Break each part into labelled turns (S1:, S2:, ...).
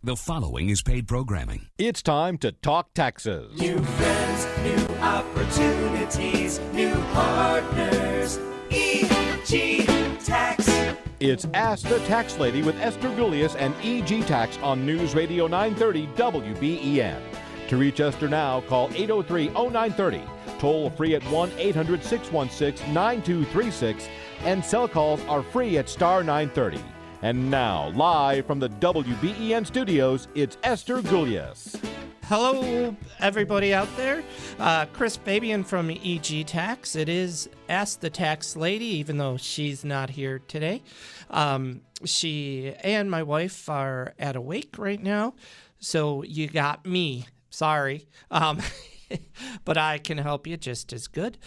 S1: The following is paid programming.
S2: It's time to talk taxes.
S3: New friends, new opportunities, new partners. EG Tax.
S2: It's Ask the Tax Lady with Esther Gulius and EG Tax on News Radio 930 WBEN. To reach Esther now, call 803-0930. Toll free at 1-800-616-9236. And cell calls are free at star 930. And now, live from the WBEN studios, it's Esther Gulius.
S4: Hello, everybody out there. Chris Fabian from EG Tax. It is Ask the Tax Lady, even though she's not here today. She and my wife are at a wake right now, so you got me. Sorry. But I can help you just as good.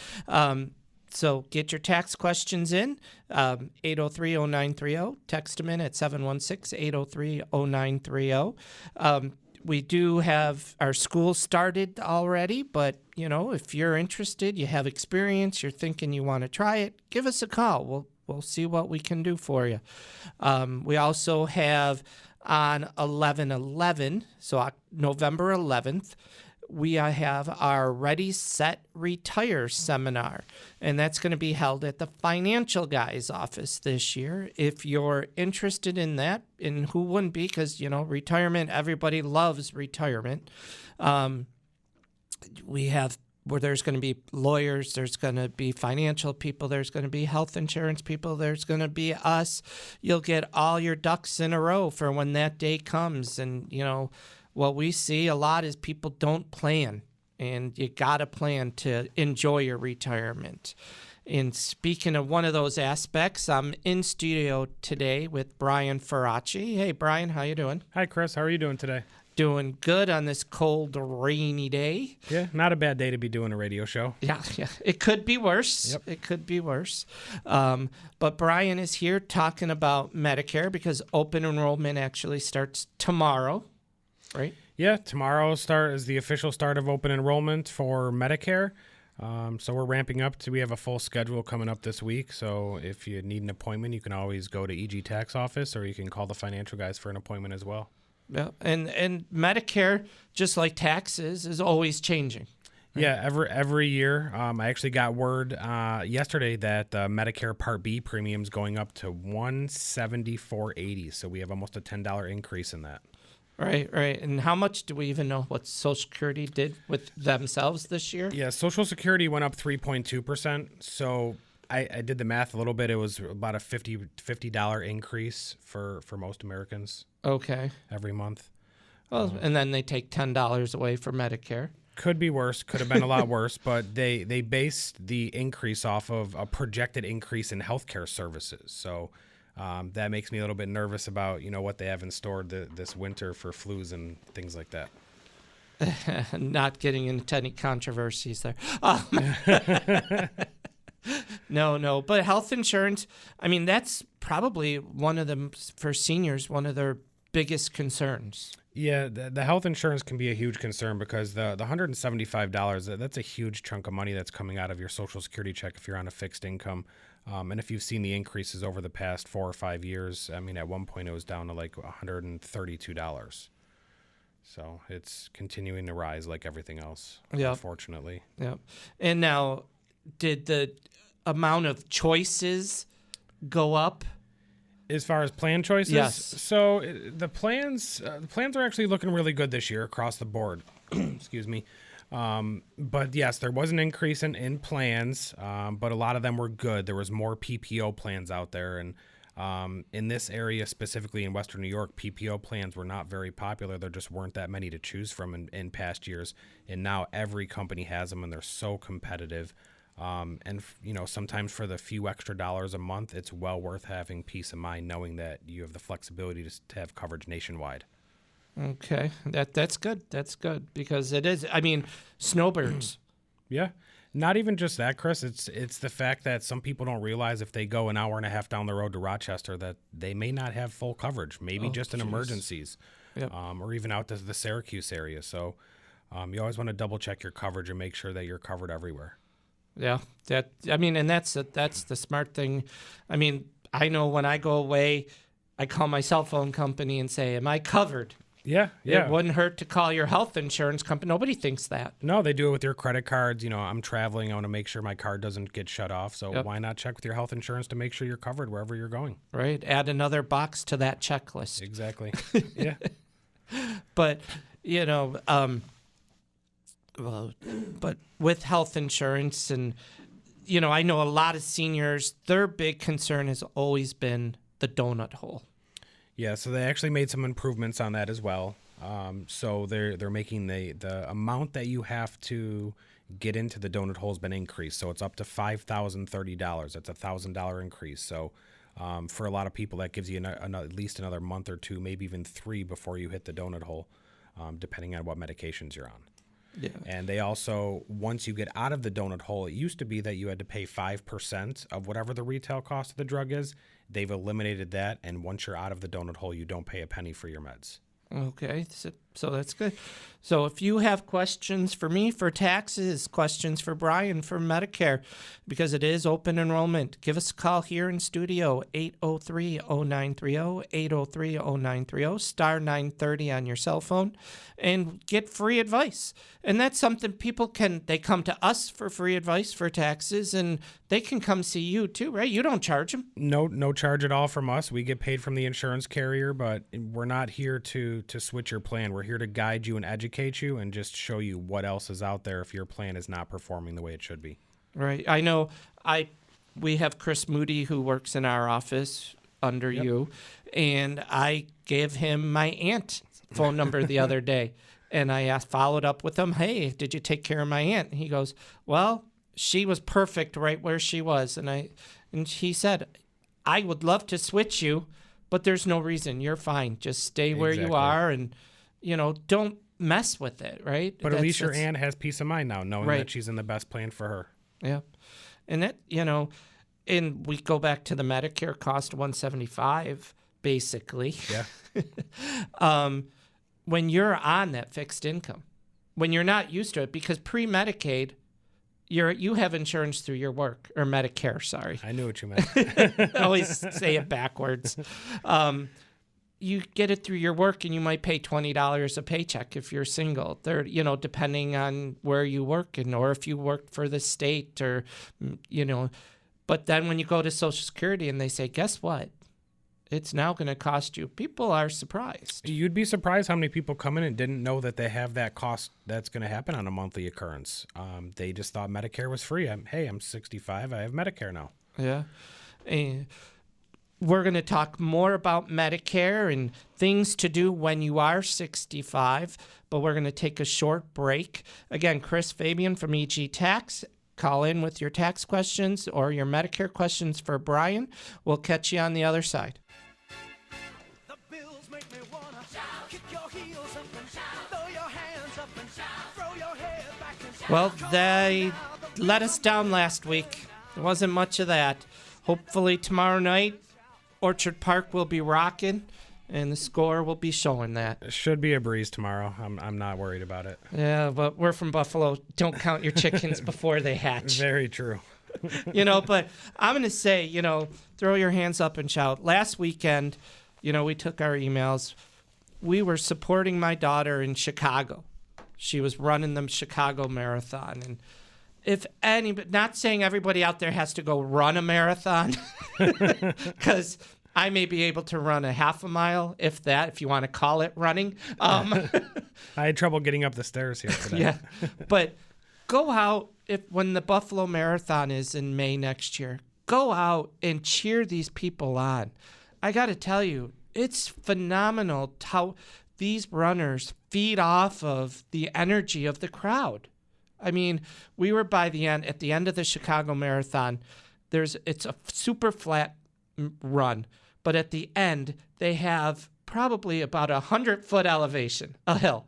S4: So get your tax questions in, 803-0930. Text them in at 716-803-0930. We do have our school started already, but, you know, if you're interested, you have experience, you're thinking you want to try it, give us a call. We'll see what we can do for you. We also have on 11/11, so November 11th, we have our Ready, Set, Retire seminar, and that's going to be held at the Financial Guys office this year. If you're interested in that, and who wouldn't be, because, you know, retirement, everybody loves retirement. We have where there's going to be lawyers, there's going to be financial people, there's going to be health insurance people, there's going to be us. You'll get all your ducks in a row for when that day comes, and, you know, what we see a lot is people don't plan, and you got to plan to enjoy your retirement. And speaking of one of those aspects, I'm in studio today with Brian Faraci. Hey, Brian, how you doing?
S5: Hi, Chris. How are you doing today?
S4: Doing good on this cold, rainy day.
S5: Yeah, not a bad day to be doing a radio show.
S4: Yeah. It could be worse.
S5: Yep.
S4: It could be worse. But Brian is here talking about Medicare because open enrollment actually starts tomorrow. Right?
S5: Yeah, tomorrow is the official start of open enrollment for Medicare. So we're ramping up. We have a full schedule coming up this week. So if you need an appointment, you can always go to EG Tax office, or you can call the Financial Guys for an appointment as well.
S4: Yeah, and Medicare, just like taxes, is always changing. Right?
S5: Yeah, every year. I actually got word yesterday that Medicare Part B premium's going up to $174.80. So we have almost a $10 increase in that.
S4: Right. And how much do we even know what Social Security did with themselves this year?
S5: Yeah, Social Security went up 3.2%. So I did the math a little bit. It was about a $50 increase for most Americans.
S4: Okay.
S5: Every month.
S4: Well, and then they take $10 away for Medicare.
S5: Could be worse. Could have been a lot worse. But they based the increase off of a projected increase in healthcare services. So that makes me a little bit nervous about, you know, what they have in store this winter for flus and things like that.
S4: Not getting into any controversies there. No. But health insurance, I mean, that's probably one of them, for seniors, one of their biggest concerns.
S5: Yeah, the health insurance can be a huge concern because the $175, that's a huge chunk of money that's coming out of your Social Security check if you're on a fixed income. And if you've seen the increases over the past 4 or 5 years, I mean, at one point it was down to like $132. So it's continuing to rise like everything else, unfortunately.
S4: Yeah. And now, did the amount of choices go up?
S5: As far as plan choices?
S4: Yes.
S5: So the plans are actually looking really good this year across the board. Excuse me. But yes, there was an increase in plans, but a lot of them were good. There was more PPO plans out there. And in this area, specifically in Western New York, PPO plans were not very popular. There just weren't that many to choose from in past years. And now every company has them, and they're so competitive. And, you know, sometimes for the few extra dollars a month, it's well worth having peace of mind knowing that you have the flexibility to have coverage nationwide.
S4: Okay, that's good. That's good because it is. I mean, snowbirds.
S5: Yeah, not even just that, Chris. It's the fact that some people don't realize if they go an hour and a half down the road to Rochester that they may not have full coverage, maybe just in emergencies, or even out to the Syracuse area. So you always want to double check your coverage and make sure that you're covered everywhere.
S4: Yeah, that's the smart thing. I mean, I know when I go away, I call my cell phone company and say, "Am I covered?"
S5: Yeah.
S4: It wouldn't hurt to call your health insurance company. Nobody thinks that.
S5: No, they do it with your credit cards. I'm traveling. I want to make sure my card doesn't get shut off. So why not check with your health insurance to make sure you're covered wherever you're going?
S4: Right. Add another box to that checklist.
S5: Exactly. Yeah.
S4: But, but with health insurance and, I know a lot of seniors, their big concern has always been the donut hole.
S5: Yeah, so they actually made some improvements on that as well. So they're making the amount that you have to get into the donut hole has been increased. So it's up to $5,030. That's a $1,000 increase. So for a lot of people, that gives you at least another month or two, maybe even 3 before you hit the donut hole, depending on what medications you're on.
S4: Yeah.
S5: And they also, once you get out of the donut hole, it used to be that you had to pay 5% of whatever the retail cost of the drug is. They've eliminated that, and once you're out of the donut hole, you don't pay a penny for your meds.
S4: Okay, so that's good. So if you have questions for me for taxes, questions for Brian for Medicare, because it is open enrollment, give us a call here in studio, 803-0930, 803-0930, star 930 on your cell phone, and get free advice. And that's something they come to us for free advice for taxes, and they can come see you too, right? You don't charge them.
S5: No charge at all from us. We get paid from the insurance carrier, but we're not here to switch your plan. We're here to guide you and educate you and just show you what else is out there if your plan is not performing the way it should be.
S4: Right. I know we have Chris Moody who works in our office under you, and I gave him my aunt's phone number the other day, and I followed up with him, hey, did you take care of my aunt? And he goes, well, she was perfect right where she was. And he said, I would love to switch you, but there's no reason. You're fine. Just stay where you are and, don't mess with it, right?
S5: But at least your aunt has peace of mind now, knowing that she's in the best plan for her.
S4: Yeah. And that, and we go back to the Medicare cost of $175, basically.
S5: Yeah.
S4: When you're on that fixed income, when you're not used to it, because pre-Medicaid, you have insurance through your work, or Medicare, sorry.
S5: I knew what you meant.
S4: I always say it backwards. You get it through your work, and you might pay $20 a paycheck if you're single. Depending on where you work, or if you work for the state, or But then when you go to Social Security and they say, guess what? It's now going to cost you. People are surprised.
S5: You'd be surprised how many people come in and didn't know that they have that cost that's going to happen on a monthly occurrence. They just thought Medicare was free. I'm 65. I have Medicare now.
S4: Yeah. And we're going to talk more about Medicare and things to do when you are 65, but we're going to take a short break. Again, Chris Fabian from EG Tax. Call in with your tax questions or your Medicare questions for Brian. We'll catch you on the other side. Well, they let us down last week. There wasn't much of that. Hopefully tomorrow night, Orchard Park will be rocking, and the score will be showing that.
S5: It should be a breeze tomorrow. I'm not worried about it.
S4: Yeah, but we're from Buffalo. Don't count your chickens before they hatch.
S5: Very true.
S4: But I'm going to say, throw your hands up and shout. Last weekend, we took our emails. We were supporting my daughter in Chicago. She was running the Chicago Marathon. And if not saying everybody out there has to go run a marathon, because I may be able to run a half a mile, if you want to call it running.
S5: I had trouble getting up the stairs here today.
S4: Yeah, but go out when the Buffalo Marathon is in May next year. Go out and cheer these people on. I got to tell you, it's phenomenal how these runners feed off of the energy of the crowd. I mean, we were at the end of the Chicago Marathon. It's a super flat run, but at the end they have probably about 100-foot elevation, a hill,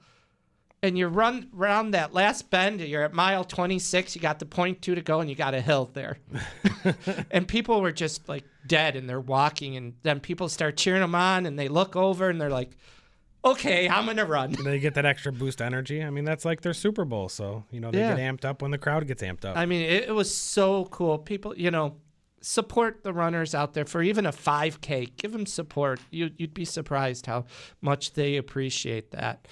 S4: and you run around that last bend. You're at mile 26. You got the 0.2 to go, and you got a hill there. And people were just like dead, and they're walking, and then people start cheering them on, and they look over, and they're like, okay, I'm going to run.
S5: They get that extra boost energy. I mean, that's like their Super Bowl. So, they get amped up when the crowd gets amped up.
S4: I mean, it was so cool. People, support the runners out there for even a 5K. Give them support. You'd be surprised how much they appreciate that.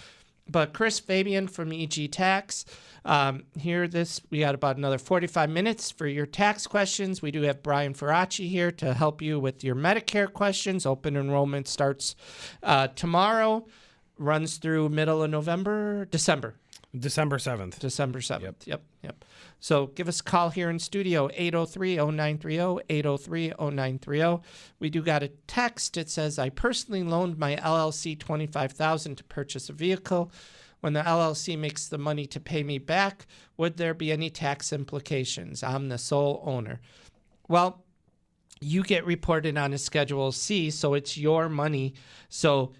S4: But Chris Fabian from EG Tax, we got about another 45 minutes for your tax questions. We do have Brian Faraci here to help you with your Medicare questions. Open enrollment starts tomorrow, runs through middle of December 7th. December 7th. Yep. So give us a call here in studio, 803-0930, 803-0930. We do got a text. It says, I personally loaned my LLC $25,000 to purchase a vehicle. When the LLC makes the money to pay me back, would there be any tax implications? I'm the sole owner. Well, you get reported on a Schedule C, so it's your money. So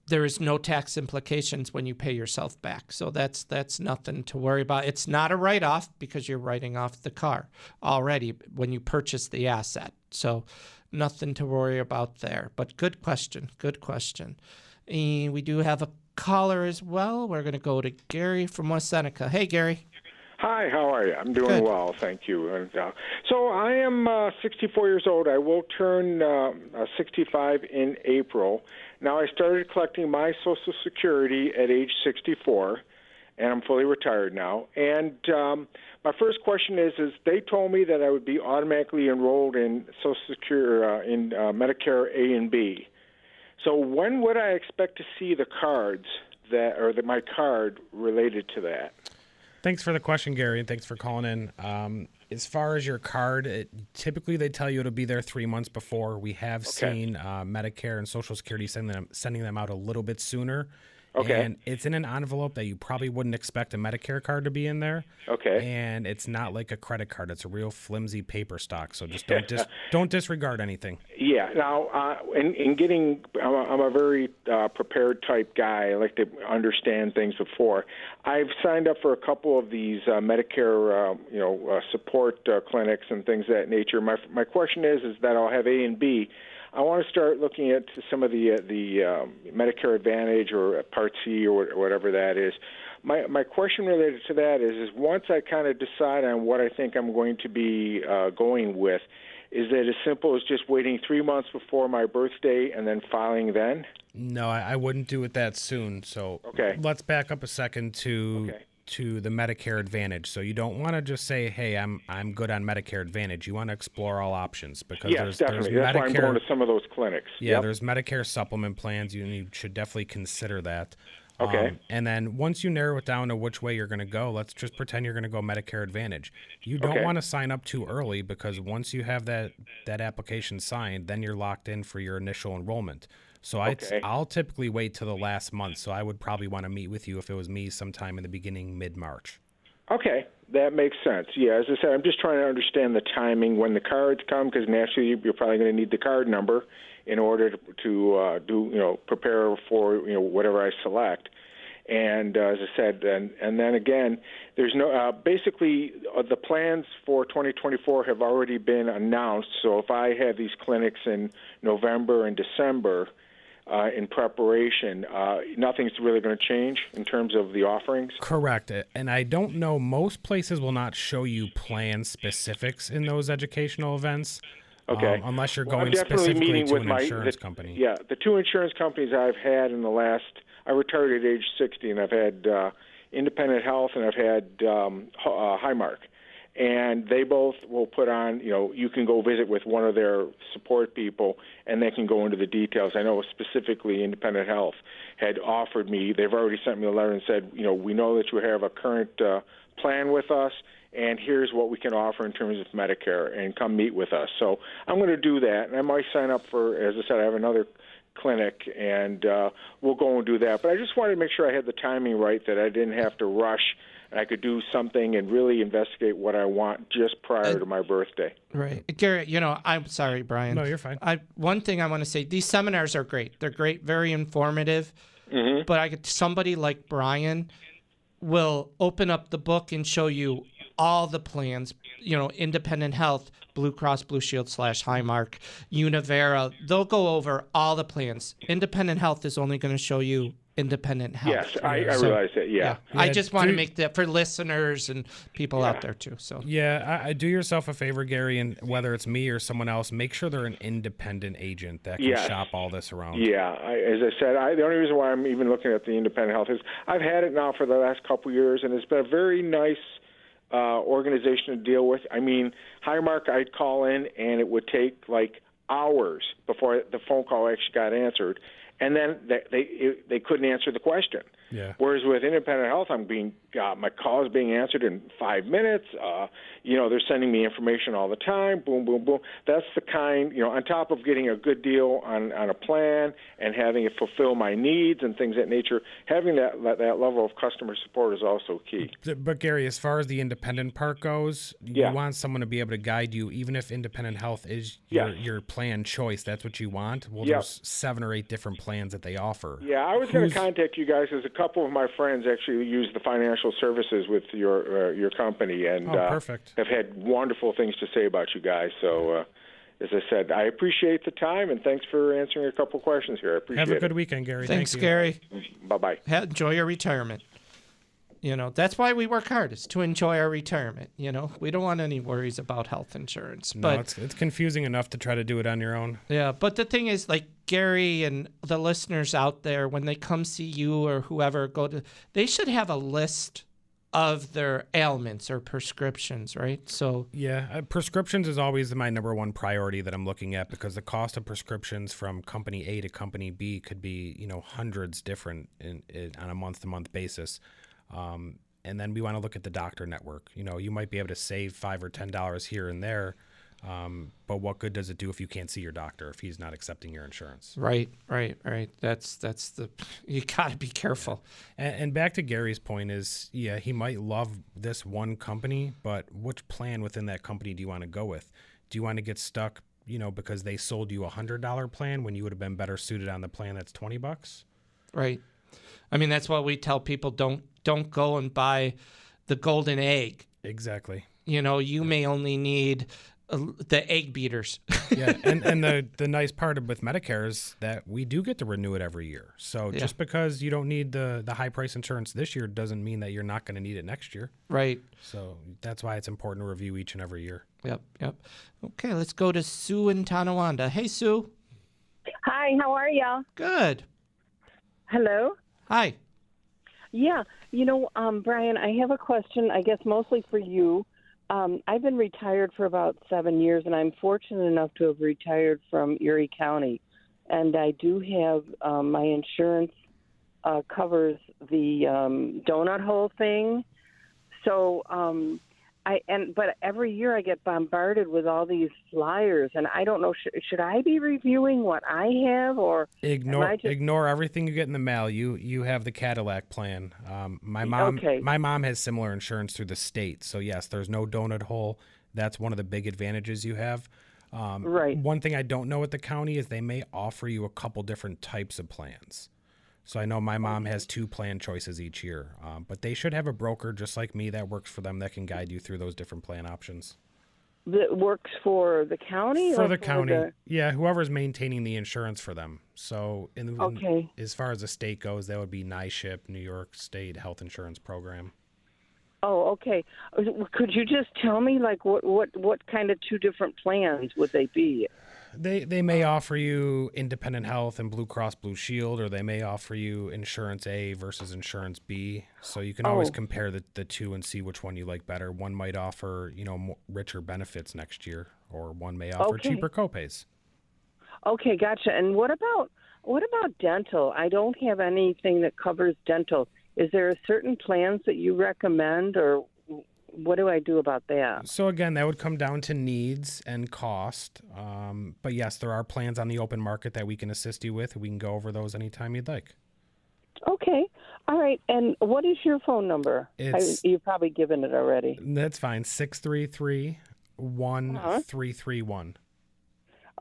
S4: there is no tax implications when you pay yourself back. So that's nothing to worry about. It's not a write-off because you're writing off the car already when you purchase the asset. So nothing to worry about there. But good question. And we do have a caller as well. We're going to go to Gary from West Seneca. Hey, Gary.
S6: Hi, how are you? I'm doing
S4: Good.
S6: well, thank you. And, so I am 64 years old. I will turn 65 in April. Now, I started collecting my Social Security at age 64, and I'm fully retired now. And my first question is they told me that I would be automatically enrolled in Social Security in Medicare A and B. So when would I expect to see the cards my card related to that?
S5: Thanks for the question, Gary, and thanks for calling in. As far as your card, typically they tell you it'll be there 3 months before. We have seen Medicare and Social Security sending them out a little bit sooner.
S6: Okay.
S5: And it's in an envelope that you probably wouldn't expect a Medicare card to be in there.
S6: Okay.
S5: And it's not like a credit card. It's a real flimsy paper stock. So just don't disregard anything.
S6: Yeah. Now, in getting, I'm a very prepared type guy. I like to understand things before. I've signed up for a couple of these Medicare, support clinics and things of that nature. My question is that I'll have A and B. I want to start looking at some of the Medicare Advantage or Part C or whatever that is. My question related to that is once I kind of decide on what I think I'm going to be going with, is it as simple as just waiting 3 months before my birthday and then filing then?
S5: No, I wouldn't do it that soon. So let's back up a second to the Medicare Advantage. So you don't want to just say, hey, I'm good on Medicare Advantage. You want to explore all options because
S6: definitely.
S5: There's
S6: That's why I'm going to some of those clinics.
S5: Yeah, there's Medicare supplement plans. You should definitely consider that.
S6: Okay.
S5: And then once you narrow it down to which way you're going to go, let's just pretend you're going to go Medicare Advantage. You don't want to sign up too early because once you have that application signed, then you're locked in for your initial enrollment. So I'll typically wait till the last month. So I would probably want to meet with you if it was me sometime in the beginning, mid-March.
S6: Okay, that makes sense. Yeah, as I said, I'm just trying to understand the timing when the cards come because naturally you're probably going to need the card number in order to prepare for whatever I select. And as I said, and then again, there's no basically the plans for 2024 have already been announced. So if I have these clinics in November and December in preparation, nothing's really going to change in terms of the offerings?
S5: Correct. And I don't know, most places will not show you plan specifics in those educational events.
S6: Okay.
S5: Unless you're
S6: I'm
S5: going
S6: definitely
S5: specifically
S6: meeting
S5: to
S6: with
S5: an insurance company.
S6: Yeah, the two insurance companies I've had in the last, I retired at age 60, and I've had Independent Health and I've had Highmark. And they both will put on, you can go visit with one of their support people, and they can go into the details. I know specifically Independent Health had offered me, they've already sent me a letter and said, we know that you have a current plan with us, and here's what we can offer in terms of Medicare, and come meet with us. So I'm going to do that, and I might sign up for, as I said, I have another clinic, and we'll go and do that. But I just wanted to make sure I had the timing right, that I didn't have to rush, and I could do something and really investigate what I want just prior to my birthday.
S4: Right. Garrett, I'm sorry, Brian.
S5: No, you're fine.
S4: One thing I want to say, these seminars are great. They're great, very informative. Mm-hmm. But somebody like Brian will open up the book and show you all the plans, Independent Health, Blue Cross Blue Shield / Highmark, Univera. They'll go over all the plans. Independent Health is only going to show you independent health.
S6: Yes, I realize that. Yeah.
S4: I just want to make that for listeners and people out there too. So
S5: I do yourself a favor, Gary, and whether it's me or someone else, make sure they're an independent agent that can shop all this around.
S6: Yeah, as I said, the only reason why I'm even looking at the independent health is I've had it now for the last couple of years, and it's been a very nice organization to deal with. I mean, Highmark, I'd call in, and it would take like hours before the phone call actually got answered, and then they couldn't answer the question.
S5: Yeah.
S6: Whereas with independent health, my call is being answered in 5 minutes. They're sending me information all the time. Boom, boom, boom. That's the kind, on top of getting a good deal on a plan and having it fulfill my needs and things of that nature, having that level of customer support is also key.
S5: But Gary, as far as the independent part goes, you want someone to be able to guide you, even if independent health is your plan choice. That's what you want. Well, there's 7 or 8 different plans that they offer.
S6: Yeah, I was going to contact you guys as a couple of my friends actually use the financial services with your company and
S5: perfect.
S6: Have had wonderful things to say about you guys. So, as I said, I appreciate the time and thanks for answering a couple questions here. I appreciate it.
S5: Have a good weekend, Gary.
S4: Thanks,
S5: Thank you.
S4: Gary.
S6: Bye-bye.
S4: Enjoy your retirement. That's why we work hard, is to enjoy our retirement. We don't want any worries about health insurance.
S5: No,
S4: But
S5: it's confusing enough to try to do it on your own.
S4: yeah, but the thing is, like Gary and the listeners out there, when they come see you or whoever, they should have a list of their ailments or prescriptions, right? So
S5: yeah, prescriptions is always my number one priority that I'm looking at, because the cost of prescriptions from company A to company B could be hundreds different on a month-to-month basis. And then we want to look at the doctor network. You might be able to save $5 or $10 here and there, but what good does it do if you can't see your doctor if he's not accepting your insurance?
S4: Right. That's you got to be careful.
S5: And back to Gary's point is, he might love this one company, but which plan within that company do you want to go with? Do you want to get stuck, because they sold you $100 plan when you would have been better suited on the plan that's $20? Right.
S4: I mean, that's what we tell people. Don't go and buy the golden egg.
S5: Exactly.
S4: You may only need the egg beaters.
S5: Yeah, and the nice part with Medicare is that we do get to renew it every year. So just because you don't need the high price insurance this year doesn't mean that you're not going to need it next year.
S4: Right.
S5: So that's why it's important to review each and every year.
S4: Yep. Okay, let's go to Sue in Tonawanda. Hey, Sue.
S7: Hi, how are y'all?
S4: Good.
S7: Hello?
S4: Hi.
S7: Yeah, Brian, I have a question, I guess mostly for you. I've been retired for about 7 years, and I'm fortunate enough to have retired from Erie County. And I do have my insurance covers the donut hole thing. So but every year I get bombarded with all these flyers, and I don't know, should I be reviewing what I have, or
S5: ignore everything you get in the mail? You have the Cadillac plan. My mom has similar insurance through the state, so yes, there's no donut hole. That's one of the big advantages you have.
S7: Right.
S5: One thing I don't know at the county is they may offer you a couple different types of plans. So I know my mom has 2 plan choices each year, but they should have a broker just like me that works for them that can guide you through those different plan options.
S7: That works for the county?
S5: For the county, yeah, whoever's maintaining the insurance for them. So as far as the state goes, that would be NYSHIP, New York State Health Insurance Program.
S7: Oh, okay. Could you just tell me, like, what kind of 2 different plans would they be?
S5: They may offer you independent health and Blue Cross Blue Shield, or they may offer you insurance A versus insurance B. So you can always compare the 2 and see which one you like better. One might offer, richer benefits next year, or one may offer cheaper copays.
S7: Okay, gotcha. And what about dental? I don't have anything that covers dental. Is there a certain plans that you recommend, or what do I do about that?
S5: So again, that would come down to needs and cost. But yes, there are plans on the open market that we can assist you with. We can go over those anytime you'd like.
S7: Okay. All right. And what is your phone number? You've probably given it already.
S5: That's fine. 633-1331.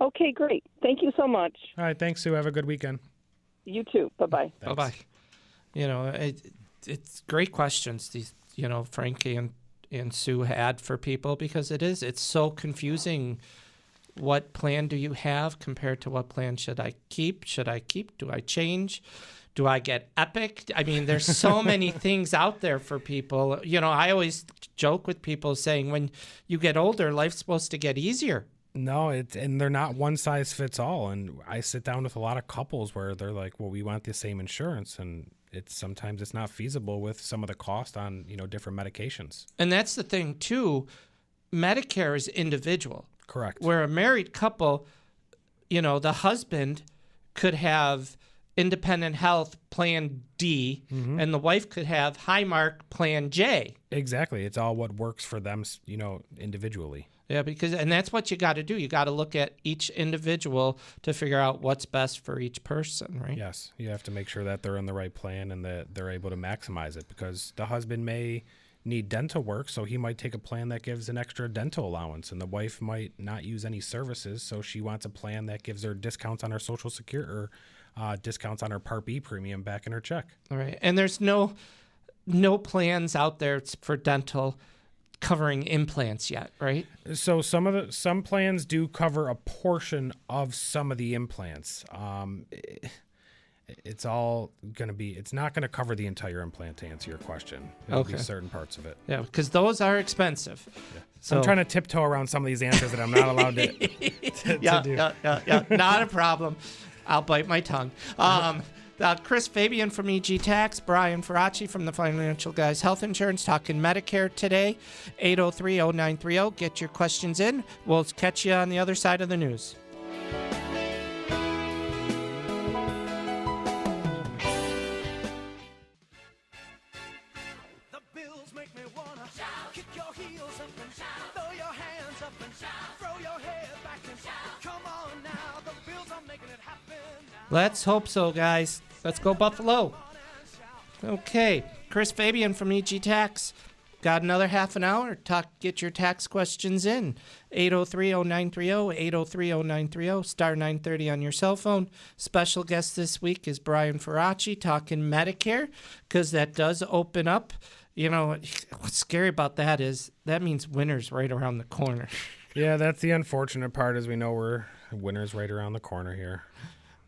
S7: Okay, great. Thank you so much.
S5: All right. Thanks, Sue. Have a good weekend.
S7: You too. Bye-bye.
S4: Thanks. Bye-bye. It's great questions these, Frankie and Sue had for people, because it's so confusing. What plan do you have compared to what plan should I keep? Do I change? Do I get Epic? I mean, there's so many things out there for people. You know, I always joke with people saying when you get older, life's supposed to get easier.
S5: No, and they're not one size fits all. And I sit down with a lot of couples where they're like, well, we want the same insurance. And sometimes it's not feasible with some of the cost on, different medications.
S4: And that's the thing, too. Medicare is individual.
S5: Correct.
S4: Where a married couple, the husband could have independent health plan D, and the wife could have Highmark plan J.
S5: Exactly. It's all what works for them, individually.
S4: Yeah, and that's what you got to do. You got to look at each individual to figure out what's best for each person, right?
S5: Yes. You have to make sure that they're in the right plan and that they're able to maximize it, because the husband may need dental work, so he might take a plan that gives an extra dental allowance, and the wife might not use any services, so she wants a plan that gives her discounts on her Social Security or discounts on her Part B premium back in her check.
S4: All right. And there's no plans out there for dental covering implants yet, right?
S5: So some plans do cover a portion of some of the implants. It's all going to be, it's not going to cover the entire implant, to answer your question. It'll be certain parts of it.
S4: Yeah, because those are expensive.
S5: Yeah. So I'm trying to tiptoe around some of these answers that I'm not allowed to do.
S4: Yeah, not a problem. I'll bite my tongue. Chris Fabian from EG Tax, Brian Faraci from the Financial Guys Health Insurance, talking Medicare today, 803-0930. Get your questions in. We'll catch you on the other side of the news.
S3: The bills make me wanna shout. Kick your heels up and shout. Throw your hands up and shout. Throw your head back and shout. Come on now, the bills are making it happen now.
S4: Let's hope so, guys. Let's go Buffalo. Okay, Chris Fabian from EG Tax. Got another half an hour. Get your tax questions in. 803-0930, 803-0930, star 930 on your cell phone. Special guest this week is Brian Faraci talking Medicare, because that does open up. What's scary about that is that means winter's right around the corner.
S5: Yeah, that's the unfortunate part, is we know winter's right around the corner here.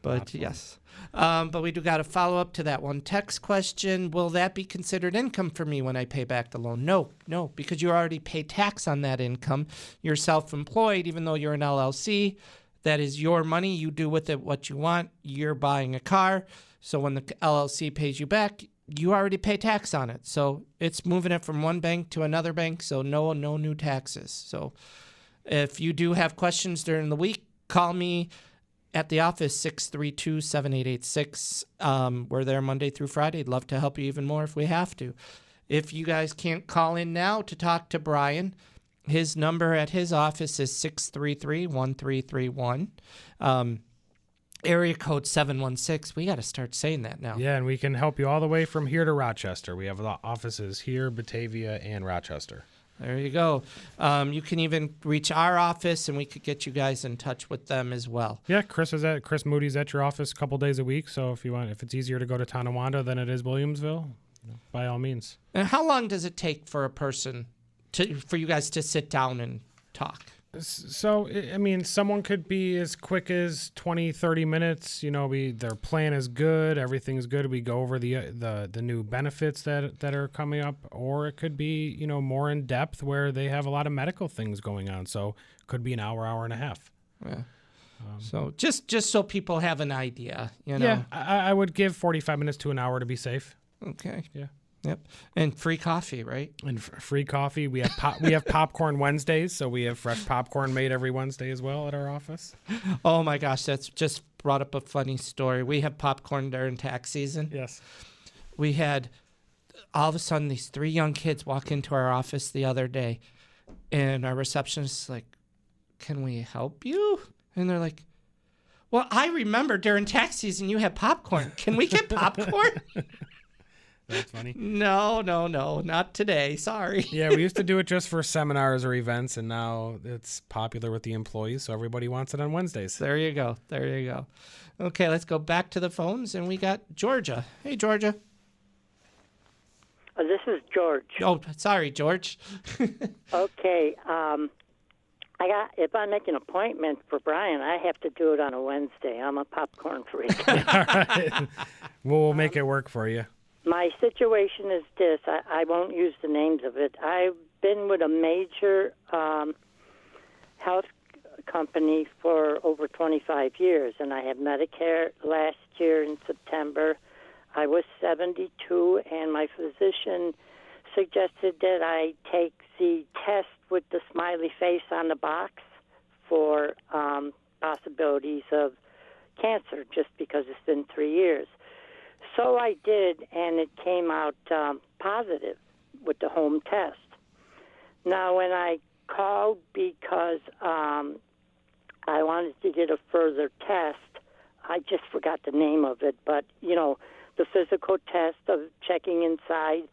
S4: But yes. But we do got to follow up to that one text question. Will that be considered income for me when I pay back the loan? No, because you already pay tax on that income. You're self-employed, even though you're an LLC. That is your money. You do with it what you want. You're buying a car. So when the LLC pays you back, you already pay tax on it. So it's moving it from one bank to another bank. So no new taxes. So if you do have questions during the week, call me at the office, 632-7886. We're there Monday through Friday. I'd love to help you even more if we have to. If you guys can't call in now to talk to Brian, his number at his office is 633-1331. Area code 716. We got to start saying that now.
S5: Yeah, and we can help you all the way from here to Rochester. We have offices here, Batavia, and Rochester.
S4: There you go. You can even reach our office, and we could get you guys in touch with them as well.
S5: Yeah, Chris Moody's at your office a couple days a week. So if it's easier to go to Tonawanda than it is Williamsville, by all means.
S4: And how long does it take for a person for you guys to sit down and talk?
S5: So, I mean, someone could be as quick as 20, 30 minutes. Their plan is good. Everything's good. We go over the new benefits that are coming up. Or it could be, more in depth where they have a lot of medical things going on. So it could be an hour and a half.
S4: Yeah. So just so people have an idea,
S5: Yeah, I would give 45 minutes to an hour to be safe.
S4: Okay.
S5: Yeah.
S4: Yep. And free coffee, right?
S5: And free coffee. We have popcorn Wednesdays, so we have fresh popcorn made every Wednesday as well at our office.
S4: Oh my gosh, that's just brought up a funny story. We have popcorn during tax season.
S5: Yes.
S4: We had all of a sudden these 3 young kids walk into our office the other day, and our receptionist is like, "Can we help you?" And they're like, "Well, I remember during tax season you had popcorn. Can we get popcorn?"
S5: That's funny.
S4: No, not today. Sorry.
S5: Yeah, we used to do it just for seminars or events, and now it's popular with the employees, so everybody wants it on Wednesdays.
S4: There you go. Okay, let's go back to the phones, and we got Georgia. Hey, Georgia.
S8: This is George.
S4: Oh, sorry, George.
S8: Okay. If I make an appointment for Brian, I have to do it on a Wednesday. I'm a popcorn freak.
S5: All right. We'll make it work for you.
S8: My situation is this. I won't use the names of it. I've been with a major health company for over 25 years, and I had Medicare last year in September. I was 72, and my physician suggested that I take the test with the smiley face on the box for possibilities of cancer, just because it's been 3 years. So I did, and it came out positive with the home test. Now, when I called because I wanted to get a further test, I just forgot the name of it, but, the physical test of checking inside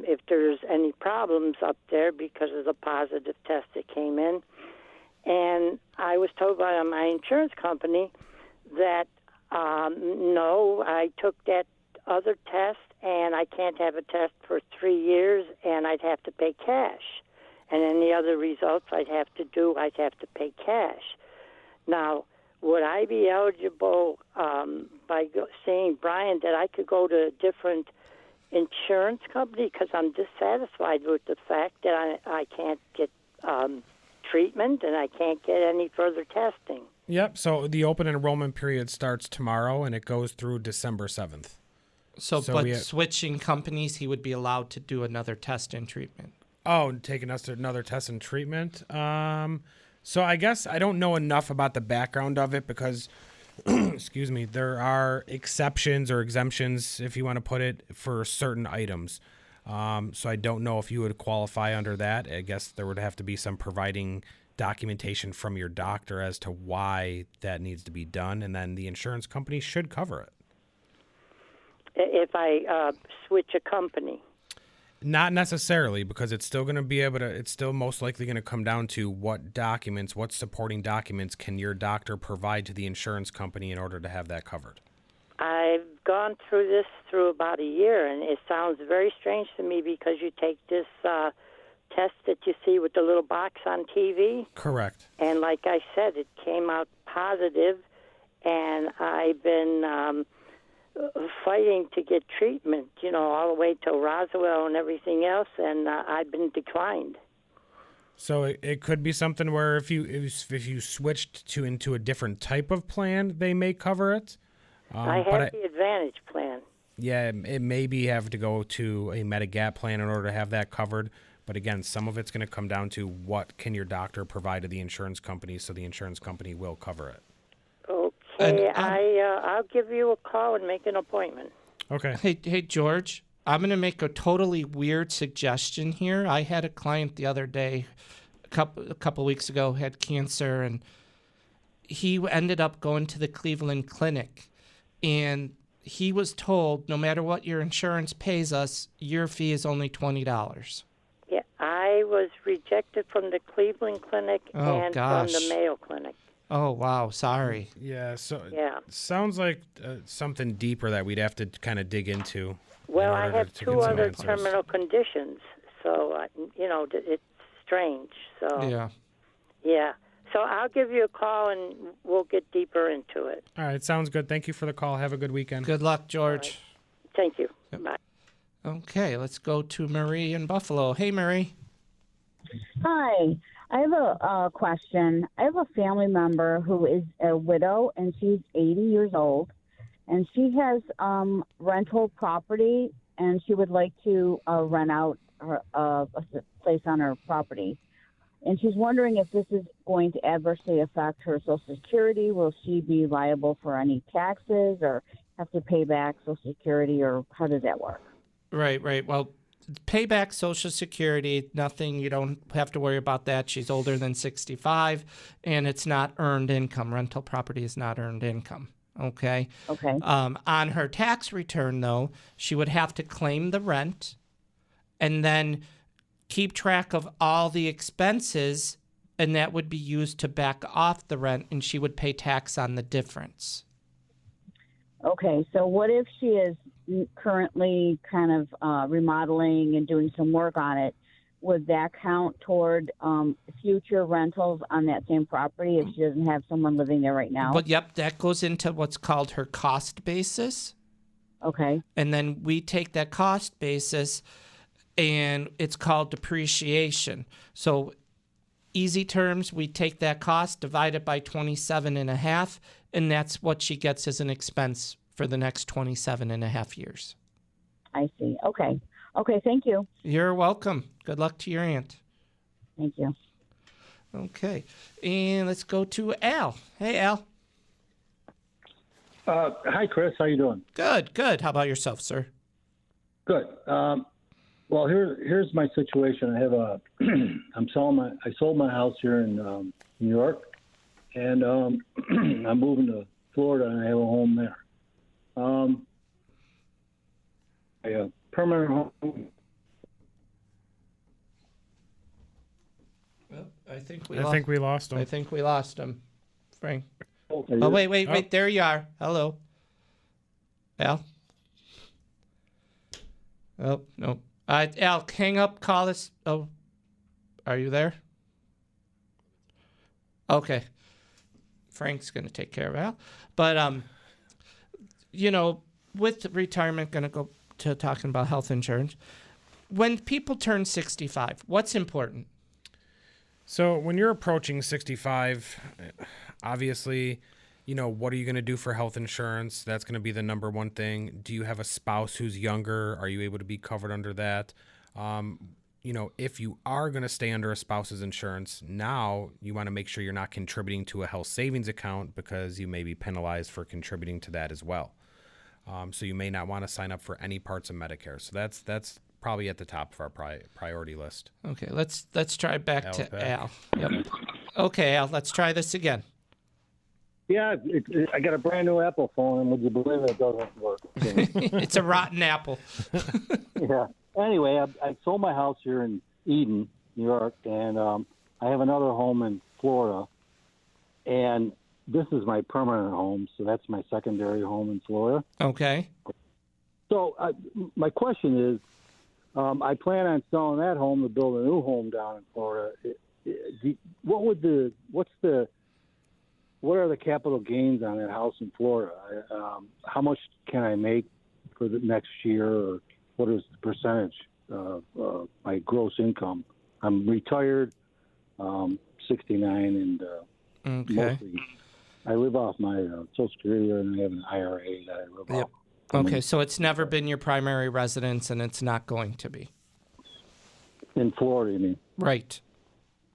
S8: if there's any problems up there because of the positive test that came in. And I was told by my insurance company that, no, I took that other test and I can't have a test for 3 years and I'd have to pay cash. And any other results I'd have to pay cash. Now, would I be eligible by saying, Brian, that I could go to a different insurance company because I'm dissatisfied with the fact that I can't get treatment and I can't get any further testing?
S5: Yep. So the open enrollment period starts tomorrow and it goes through December 7th.
S4: But switching companies, he would be allowed to do another test and treatment.
S5: Oh, taking us to another test and treatment. So I guess I don't know enough about the background of it because, excuse me, there are exceptions or exemptions, if you want to put it, for certain items. So I don't know if you would qualify under that. I guess there would have to be some providing documentation from your doctor as to why that needs to be done, and then the insurance company should cover it.
S8: If I switch a company?
S5: Not necessarily, because it's still going to be able to, it's still most likely going to come down to what supporting documents can your doctor provide to the insurance company in order to have that covered.
S8: I've gone through this through about a year, and it sounds very strange to me because you take this test that you see with the little box on TV.
S5: Correct.
S8: And like I said, it came out positive, and I've been fighting to get treatment, all the way to Roswell and everything else, and I've been declined.
S5: So it could be something where if you switched into a different type of plan, they may cover it.
S8: I have the Advantage plan.
S5: Yeah, it maybe have to go to a Medigap plan in order to have that covered. But again, some of it's going to come down to what can your doctor provide to the insurance company, so the insurance company will cover it.
S8: Okay, I'll give you a call and make an appointment.
S5: Okay.
S4: Hey, George, I'm going to make a totally weird suggestion here. I had a client the other day, a couple weeks ago, had cancer, and he ended up going to the Cleveland Clinic, and he was told, no matter what your insurance pays us, your fee is only $20.
S8: Yeah, I was rejected from the Cleveland Clinic from the Mayo Clinic.
S4: Oh, wow. Sorry.
S5: Yeah, so
S8: yeah.
S5: It sounds like something deeper that we'd have to kind of dig into.
S8: Well, I have two other terminal conditions, so, it's strange. So Yeah. So I'll give you a call, and we'll get deeper into it.
S5: All right, sounds good. Thank you for the call. Have a good weekend.
S4: Good luck, George.
S8: Right. Thank you. Bye.
S4: Okay, let's go to Marie in Buffalo. Hey, Marie.
S9: Hi. I have a question. I have a family member who is a widow, and she's 80 years old, and she has rental property, and she would like to rent out her, a place on her property. And she's wondering if this is going to adversely affect her Social Security. Will she be liable for any taxes or have to pay back Social Security, or how does that work?
S4: Right. Well, pay back Social Security, nothing. You don't have to worry about that. She's older than 65, and it's not earned income. Rental property is not earned income. Okay?
S9: Okay.
S4: On her tax return, though, she would have to claim the rent and then keep track of all the expenses, and that would be used to back off the rent, and she would pay tax on the difference.
S9: Okay, so what if she is currently kind of remodeling and doing some work on it? would that count toward future rentals on that same property if she doesn't have someone living there right now?
S4: But yep, that goes into what's called her cost basis.
S9: Okay.
S4: And then we take that cost basis and it's called depreciation. So easy terms, we take that cost, divide it by 27 and a half, and that's what she gets as an expense for the next 27 and a half years.
S9: I see. Okay. Okay, thank you.
S4: You're welcome. Good luck to your aunt.
S9: Thank you.
S4: Okay. And let's go to Al. Hey, Al.
S10: Hi, Chris. How you doing?
S4: Good, good. How about yourself, sir?
S10: Good. Well, here's my situation. I have I sold my house here in New York, and I'm moving to Florida, and I have a home there. A permanent home.
S4: Well, I think
S5: we lost him.
S4: I think we lost him, Frank.
S10: Okay.
S4: Oh, wait. There you are. Hello. Al? Oh, no. Al, hang up, call us. Oh, are you there? Okay. Frank's going to take care of Al. But, with retirement, going to go to talking about health insurance. When people turn 65, what's important?
S5: So when you're approaching 65, obviously, what are you going to do for health insurance? That's going to be the number one thing. Do you have a spouse who's younger? Are you able to be covered under that? If you are going to stay under a spouse's insurance, now you want to make sure you're not contributing to a health savings account because you may be penalized for contributing to that as well. So you may not want to sign up for any parts of Medicare. So that's probably at the top of our priority list.
S4: Okay, let's try back to
S5: back.
S4: Al. Yep. Okay, Al, let's try this again.
S10: Yeah, I got a brand new Apple phone, and would you believe it doesn't work?
S4: It's a rotten apple.
S10: Yeah. Anyway, I sold my house here in Eden, New York, and I have another home in Florida, and this is my permanent home, so that's my secondary home in Florida.
S4: Okay.
S10: So my question is, I plan on selling that home to build a new home down in Florida. What are the capital gains on that house in Florida? How much can I make for the next year, or what is the percentage of my gross income? I'm retired, 69, and mostly I live off my Social Security, and I have an IRA that I live off.
S4: Okay, so it's never been your primary residence, and it's not going to be.
S10: In Florida, you mean?
S4: Right.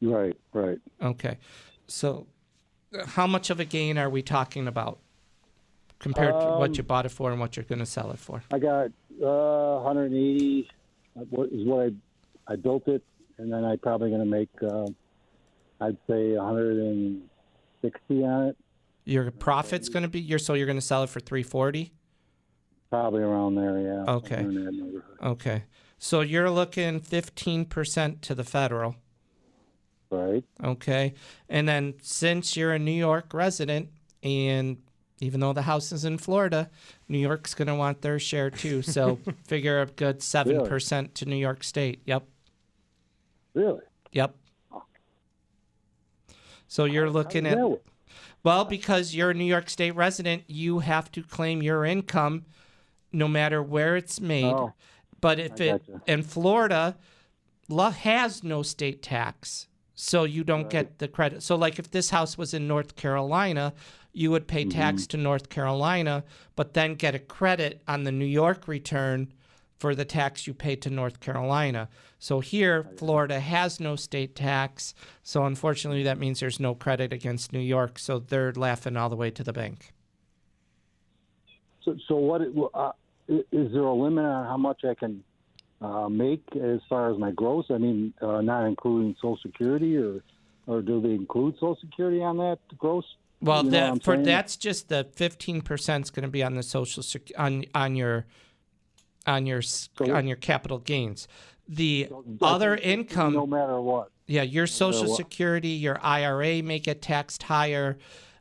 S10: Right.
S4: Okay. So how much of a gain are we talking about compared to what you bought it for and what you're going to sell it for?
S10: I got 180 is what I built it, and then I'm probably going to make, I'd say 160 on it.
S4: Your profit's going to be, so you're going to sell it for 340?
S10: Probably around there, yeah.
S4: Okay. Okay. So you're looking 15% to the federal.
S10: Right.
S4: Okay. And then since you're a New York resident, and even though the house is in Florida, New York's going to want their share too. So figure a good 7% to New York State. Yep.
S10: Really?
S4: Yep. So you're looking at, well, because you're a New York State resident, you have to claim your income no matter where it's made.
S10: Oh,
S4: but in Florida, has no state tax. So you don't get the credit. So like if this house was in North Carolina, you would pay tax to North Carolina, but then get a credit on the New York return for the tax you pay to North Carolina. So here, Florida has no state tax. So unfortunately, that means there's no credit against New York. So they're laughing all the way to the bank.
S10: So what is there a limit on how much I can make as far as my gross? I mean, not including Social Security, or do they include Social Security on that gross?
S4: Well, that's just the 15% is going to be on the Social on your capital gains. The other income,
S10: no matter what.
S4: Yeah, your Social Security, your IRA may get taxed higher.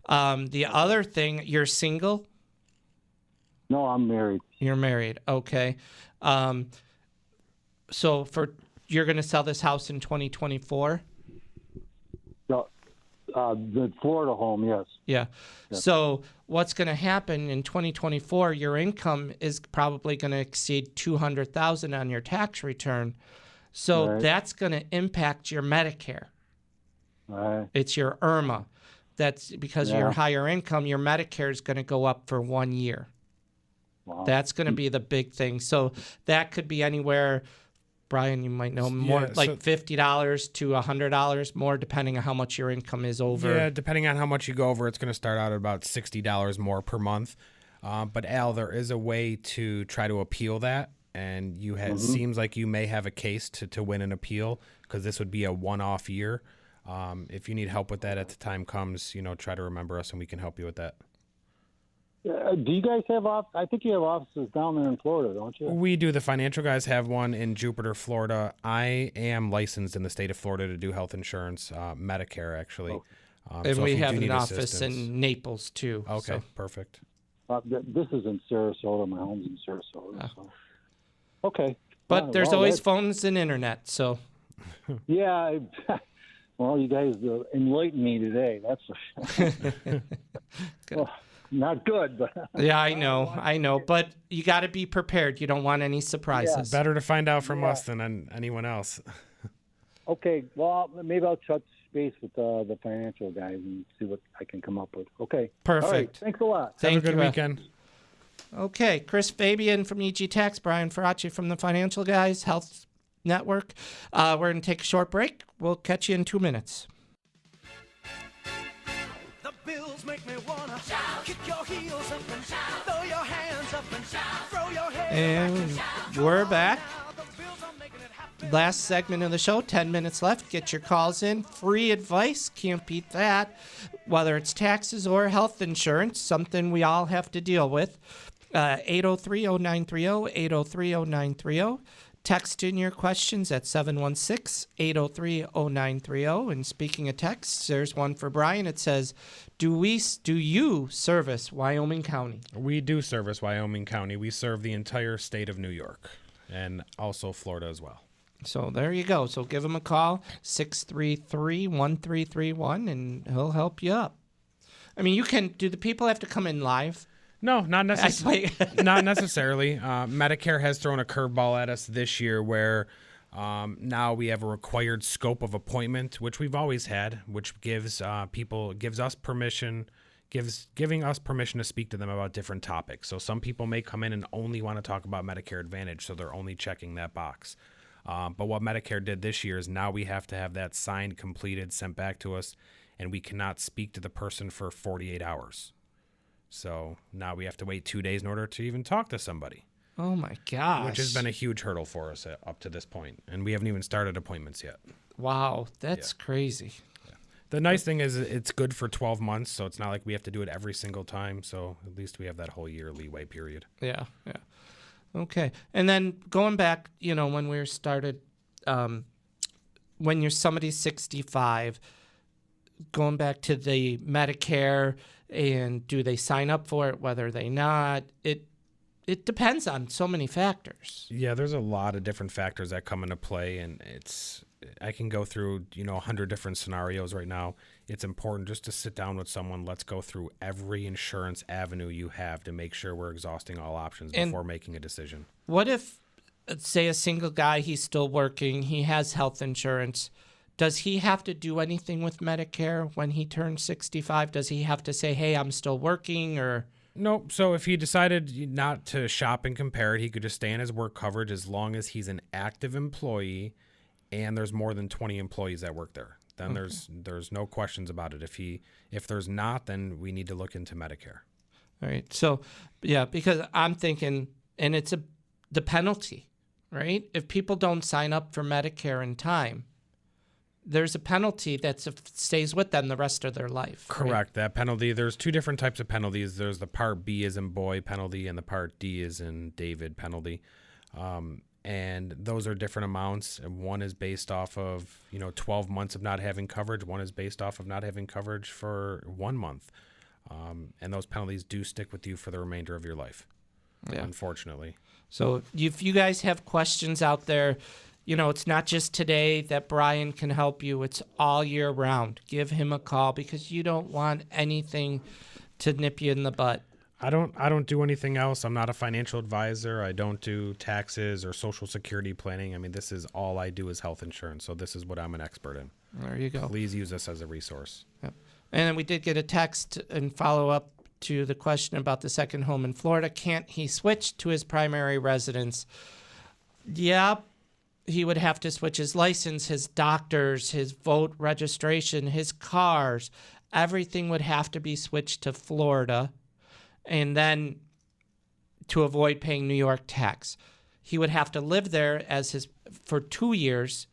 S4: The other thing, you're single?
S10: No, I'm married.
S4: You're married. Okay. So for you're going to sell this house in 2024?
S10: The Florida home, yes.
S4: Yeah. So what's going to happen in 2024, your income is probably going to exceed $200,000 on your tax return. So that's going to impact your Medicare.
S10: Right.
S4: It's your IRMA. That's because of your higher income, your Medicare is going to go up for 1 year.
S10: Wow.
S4: That's going to be the big thing. So that could be anywhere, Brian, you might know more, like $50 to $100 more, depending on how much your income is over.
S5: Yeah, depending on how much you go over, it's going to start out at about $60 more per month. But Al, there is a way to try to appeal that, and you have seems like you may have a case to win an appeal, because this would be a one-off year. If you need help with that at the time comes, try to remember us and we can help you with that.
S10: Do you guys have I think you have offices down there in Florida, don't you?
S5: We do. The financial guys have one in Jupiter, Florida. I am licensed in the state of Florida to do health insurance, Medicare, actually.
S4: And
S5: so
S4: we
S5: if you
S4: have
S5: do
S4: an
S5: need
S4: office
S5: assistance-
S4: in Naples, too.
S5: Okay, perfect.
S10: This is in Sarasota. My home's in Sarasota. So. Okay.
S4: But there's always phones and internet, so.
S10: Yeah. Well, you guys enlightened me today. That's well, not good, but
S4: yeah, I know. But you got to be prepared. You don't want any surprises.
S5: Better to find out from us than anyone else.
S10: Okay. Well, maybe I'll touch base with the financial guys and see what I can come up with. Okay.
S4: Perfect.
S10: All right. Thanks a lot.
S5: Have a good weekend.
S4: Okay. Chris Fabian from EG Tax, Brian Faraci from the Financial Guys Health Network. We're going to take a short break. We'll catch you in 2 minutes.
S3: The bills make me wanna shout, kick your heels up and shout, throw your hands up and shout, throw your head
S4: And
S3: back and shout.
S4: we're back.
S3: The bills are making it happen.
S4: Last segment of the show, 10 minutes left. Get your calls in. Free advice, can't beat that. Whether it's taxes or health insurance, something we all have to deal with. 803-0930, 803-0930. Text in your questions at 716-803-0930. And speaking of texts, there's one for Brian. It says, do you service Wyoming County?
S5: We do service Wyoming County. We serve the entire state of New York and also Florida as well.
S4: So there you go. So give him a call, 633-1331, and he'll help you up. I mean, do the people have to come in live?
S5: No, not necessarily. Not necessarily. Medicare has thrown a curveball at us this year where now we have a required scope of appointment, which we've always had, which gives us permission to speak to them about different topics. So some people may come in and only want to talk about Medicare Advantage, so they're only checking that box. But what Medicare did this year is now we have to have that signed, completed, sent back to us, and we cannot speak to the person for 48 hours. So now we have to wait 2 days in order to even talk to somebody.
S4: Oh, my gosh.
S5: Which has been a huge hurdle for us up to this point. And we haven't even started appointments yet.
S4: Wow, that's crazy.
S5: Yeah. The nice thing is it's good for 12 months, so it's not like we have to do it every single time. So at least we have that whole year leeway period.
S4: Yeah. Okay. And then going back, when we started, when somebody's 65, going back to the Medicare, and do they sign up for it, whether they not, it depends on so many factors.
S5: Yeah, there's a lot of different factors that come into play, and I can go through 100 different scenarios right now. It's important just to sit down with someone. Let's go through every insurance avenue you have to make sure we're exhausting all options before making a decision.
S4: What if, say, a single guy, he's still working, he has health insurance, does he have to do anything with Medicare when he turns 65? Does he have to say, hey, I'm still working, or?
S5: Nope. So if he decided not to shop and compare it, he could just stay in his work coverage as long as he's an active employee and there's more than 20 employees that work there. Then there's no questions about it. If there's not, then we need to look into Medicare.
S4: All right. So, yeah, because I'm thinking, and it's the penalty, right? If people don't sign up for Medicare in time, there's a penalty that stays with them the rest of their life.
S5: Correct.
S4: Right?
S5: That penalty, there's two different types of penalties. There's the Part B as in boy penalty and the Part D as in David penalty. And those are different amounts. And one is based off of, 12 months of not having coverage. One is based off of not having coverage for 1 month. And those penalties do stick with you for the remainder of your life, unfortunately.
S4: So if you guys have questions out there, it's not just today that Brian can help you. It's all year round. Give him a call because you don't want anything to nip you in the butt.
S5: I don't do anything else. I'm not a financial advisor. I don't do taxes or Social Security planning. I mean, this is all I do is health insurance. So this is what I'm an expert in.
S4: There you go.
S5: Please use this as a resource.
S4: Yep. And we did get a text and follow up to the question about the second home in Florida. Can't he switch to his primary residence? Yeah, he would have to switch his license, his doctors, his vote registration, his cars. Everything would have to be switched to Florida. And then to avoid paying New York tax, he would have to live there for 2 years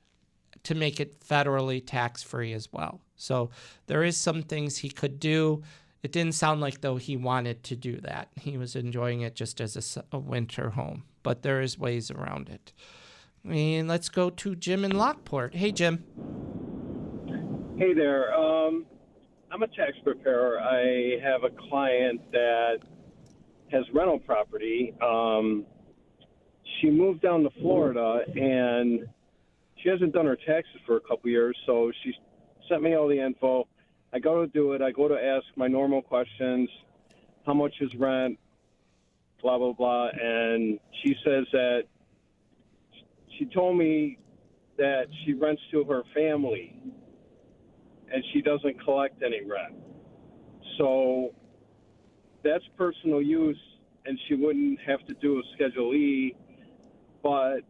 S4: to make it federally tax-free as well. So there is some things he could do. It didn't sound like, though, he wanted to do that. He was enjoying it just as a winter home. But there is ways around it. And let's go to Jim in Lockport. Hey, Jim.
S11: Hey there. I'm a tax preparer. I have a client that has rental property. She moved down to Florida, and she hasn't done her taxes for a couple years, so she sent me all the info. I go to do it. I go to ask my normal questions. How much is rent? Blah, blah, blah. And she says that she told me that she rents to her family and she doesn't collect any rent. So that's personal use, and she wouldn't have to do a Schedule E. But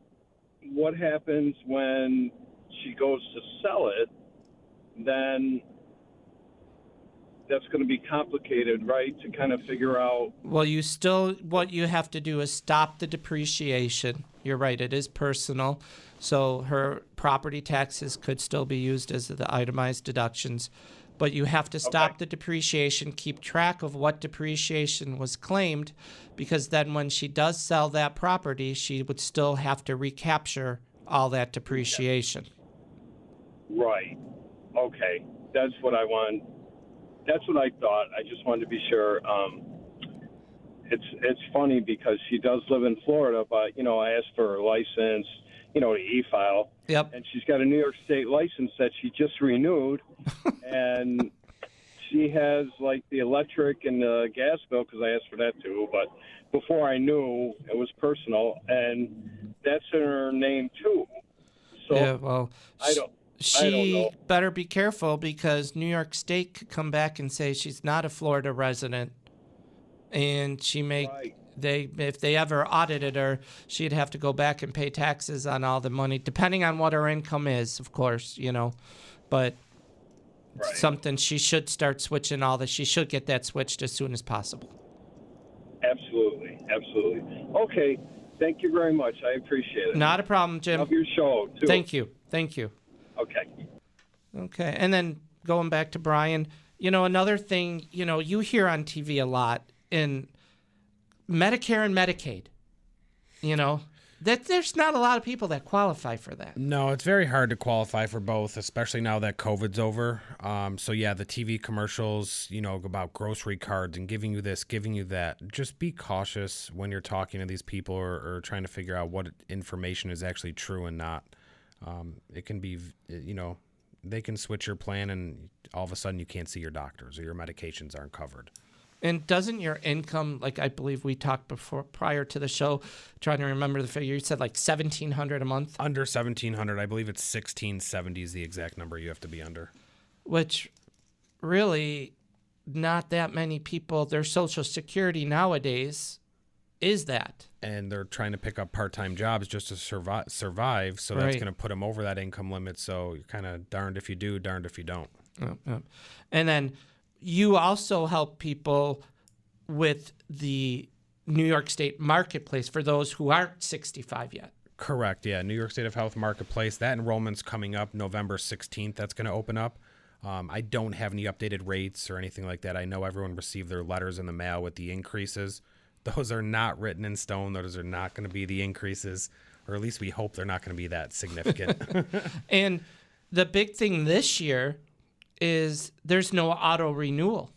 S11: what happens when she goes to sell it? Then that's going to be complicated, right, to kind of figure out.
S4: Well, what you have to do is stop the depreciation. You're right, it is personal. So her property taxes could still be used as the itemized deductions. But you have to stop the depreciation, keep track of what depreciation was claimed, because then when she does sell that property, she would still have to recapture all that depreciation.
S11: Right. Okay. That's what I want. That's what I thought. I just wanted to be sure. It's funny because she does live in Florida, but, I asked for her license, to e-file.
S4: Yep.
S11: And she's got a New York State license that she just renewed. And she has, the electric and the gas bill, because I asked for that too. But before I knew, it was personal. And that's in her name too. So
S4: yeah, well,
S11: I don't
S4: she
S11: know.
S4: better be careful because New York State could come back and say she's not a Florida resident. And she may...
S11: Right.
S4: If they ever audited her, she'd have to go back and pay taxes on all the money, depending on what her income is, of course, But
S11: Right.
S4: something she should start switching all that. She should get that switched as soon as possible.
S11: Absolutely. Okay. Thank you very much. I appreciate it.
S4: Not a problem, Jim.
S11: Love your show, too.
S4: Thank you.
S11: Okay.
S4: Okay. And then going back to Brian, another thing, you hear on TV a lot in Medicare and Medicaid, that there's not a lot of people that qualify for that.
S5: No, it's very hard to qualify for both, especially now that COVID's over. So yeah, the TV commercials, about grocery cards and giving you this, giving you that. Just be cautious when you're talking to these people or trying to figure out what information is actually true and not. It can be, they can switch your plan and all of a sudden you can't see your doctors or your medications aren't covered.
S4: And doesn't your income, I believe we talked prior to the show, trying to remember the figure, you said $1,700 a month?
S5: Under $1,700, I believe it's $1,670 is the exact number you have to be under.
S4: Which really not that many people, their Social Security nowadays is that.
S5: And they're trying to pick up part-time jobs just to survive, so that's going to put them over that income limit. So you're kind of darned if you do, darned if you don't.
S4: And then you also help people with the New York State Marketplace for those who aren't 65 yet.
S5: Correct, yeah. New York State of Health Marketplace. That enrollment's coming up November 16th. That's going to open up. I don't have any updated rates or anything like that. I know everyone received their letters in the mail with the increases. Those are not written in stone. Those are not going to be the increases, or at least we hope they're not going to be that significant.
S4: And the big thing this year is there's no auto renewal.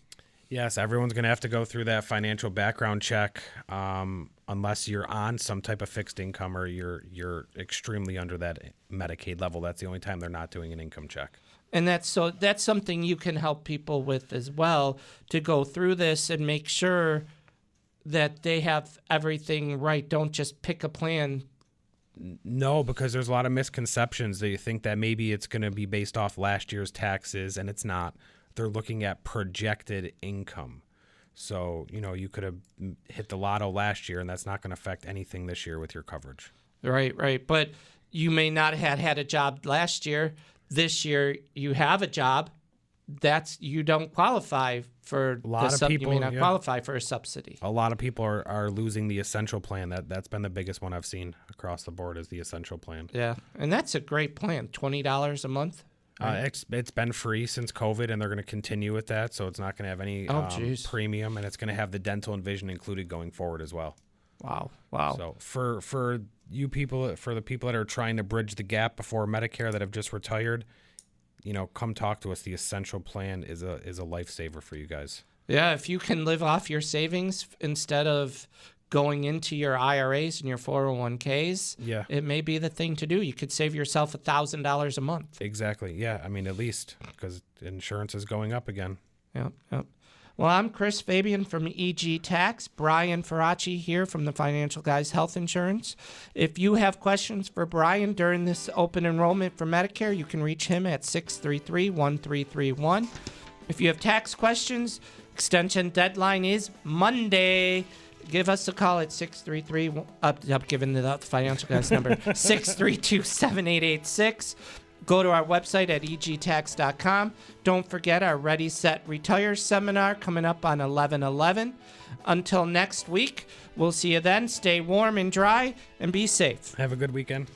S5: Yes, everyone's going to have to go through that financial background check, unless you're on some type of fixed income or you're extremely under that Medicaid level. That's the only time they're not doing an income check.
S4: And that's something you can help people with as well, to go through this and make sure that they have everything right. Don't just pick a plan.
S5: No, because there's a lot of misconceptions. They think that maybe it's going to be based off last year's taxes, and it's not. They're looking at projected income. So, you could have hit the lotto last year, and that's not going to affect anything this year with your coverage.
S4: Right. But you may not have had a job last year. This year you have a job. You don't qualify for
S5: a lot of people.
S4: You may not qualify for a subsidy.
S5: A lot of people are losing the essential plan. That's been the biggest one I've seen across the board, is the essential plan.
S4: Yeah, and that's a great plan. $20 a month. Right?
S5: It's been free since COVID, and they're going to continue with that. So it's not going to have any premium, and it's going to have the dental and vision included going forward as well.
S4: Wow.
S5: So for you people, for the people that are trying to bridge the gap before Medicare that have just retired, come talk to us. The essential plan is a lifesaver for you guys.
S4: Yeah, if you can live off your savings instead of going into your IRAs and your 401ks, it may be the thing to do. You could save yourself $1,000 a month.
S5: Exactly. Yeah, I mean, at least, because insurance is going up again.
S4: Yep. Well, I'm Chris Fabian from EG Tax. Brian Faraci here from the Financial Guys Health Insurance. If you have questions for Brian during this open enrollment for Medicare, you can reach him at 633-1331. If you have tax questions, extension deadline is Monday. Give us a call at 633, I'm giving the Financial Guys number, 632-7886. Go to our website at egtax.com. Don't forget our Ready, Set, Retire seminar coming up on 11/11. Until next week, we'll see you then. Stay warm and dry and be safe.
S5: Have a good weekend.